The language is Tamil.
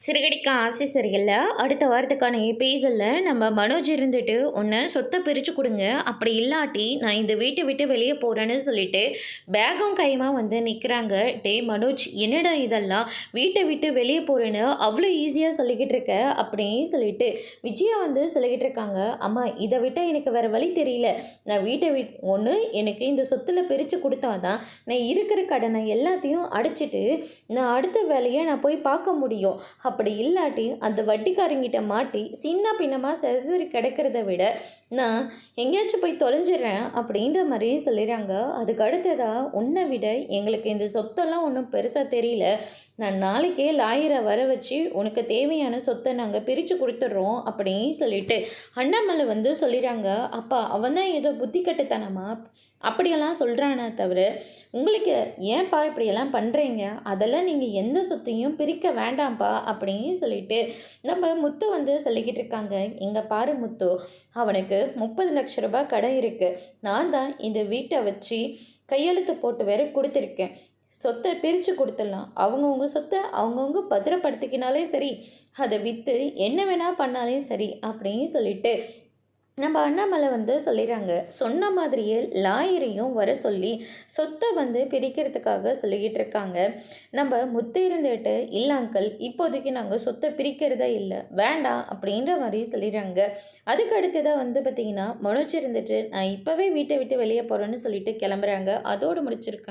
சிறுகடிக்க ஆசை சரியில்ல. அடுத்த வாரத்துக்கான எபிசோட்ல நம்ம மனோஜ் இருந்துட்டு, "உன்ன சொத்த பிரிச்சு குடுங்க. அப்படி இல்லாட்டி நான் இந்த வீட்ட விட்டு வெளிய போறேன்னு" சொல்லிட்டு பேக்கும் கையுமா வந்து நிக்கிறாங்க. "டேய் மனோஜ், என்னடா இதெல்லாம்? வீட்ட விட்டு வெளிய போறேன்னு அவ்ளோ ஈஸியா சொல்லிக்கிட்டு இருக்க" அப்படின்னு சொல்லிட்டு விஜயா வந்து சொல்லிக்கிட்டு இருக்காங்க. "அம்மா, இத விட்டா எனக்கு வேற வழி தெரியல. நான் வீட்ட ஒண்ணு எனக்கு இந்த சொத்துல பிரிச்சு குடுத்தா தான் நான் இருக்கிற கடனை எல்லாத்தையும் அடைச்சிட்டு நான் அடுத்த வேலைய நான் போய் பார்க்க முடியும். அப்படி இல்லாட்டி அந்த வட்டிக்காரங்கிட்ட மாட்டி சின்ன பின்னமாக செதறி கிடக்கிறத விட நான் எங்கேயாச்சும் போய் தொலைஞ்சிடுறேன்" அப்படின்ற மாதிரி சொல்லிடுறாங்க. அதுக்கு அடுத்ததாக, "உன்னை விட எங்களுக்கு இந்த சொத்தெல்லாம் ஒன்றும் பெருசாக தெரியல. நான் நாளைக்கே லாயரை வர வச்சு உனக்கு தேவையான சொத்தை நாங்கள் பிரித்து கொடுத்துட்றோம்" அப்படின்னு சொல்லிட்டு அண்ணாமலை வந்து சொல்லிடுறாங்க. "அப்பா, அவன் தான் ஏதோ புத்தி கட்டுத்தனமா அப்படியெல்லாம் சொல்கிறானே தவிர, உங்களுக்கு ஏன்ப்பா இப்படியெல்லாம் பண்ணுறீங்க? அதெல்லாம் நீங்கள் எந்த சொத்தையும் பிரிக்க வேண்டாம்ப்பா" அப்படின்னு சொல்லிட்டு நம்ம முத்து வந்து சொல்லிக்கிட்டு இருக்காங்க. "இங்கே பாரு முத்து, அவனுக்கு 30 லட்ச ரூபாய் கடன் இருக்குது. நான் தான் இந்த வீட்டை வச்சு கையெழுத்து போட்டு வேற கொடுத்துருக்கேன். சொத்தை பிரித்து கொடுத்துடலாம். அவங்கவுங்க சொத்தை அவங்கவுங்க பத்திரப்படுத்திக்கினாலே சரி, அதை விற்று என்ன வேணால் பண்ணாலே சரி" அப்படின்னு சொல்லிட்டு நம்ம அண்ணாமலை வந்து சொல்லிடுறாங்க. சொன்ன மாதிரியே லாயரையும் வர சொல்லி சொத்தை வந்து பிரிக்கிறதுக்காக சொல்லிக்கிட்டு இருக்காங்க. நம்ம முத்து இருந்துட்டு, "இல்லை அங்கிள், இப்போதைக்கு நாங்கள் சொத்தை பிரிக்கிறதா இல்லை, வேண்டாம்" அப்படின்ற மாதிரி சொல்லிடுறாங்க. அதுக்கு அடுத்ததாக வந்து பார்த்திங்கன்னா, மனோஜ் இருந்துட்டு, "நான் இப்போவே வீட்டை விட்டு வெளியே போகிறேன்னு" சொல்லிட்டு கிளம்புறாங்க. அதோடு முடிச்சிருக்காங்க.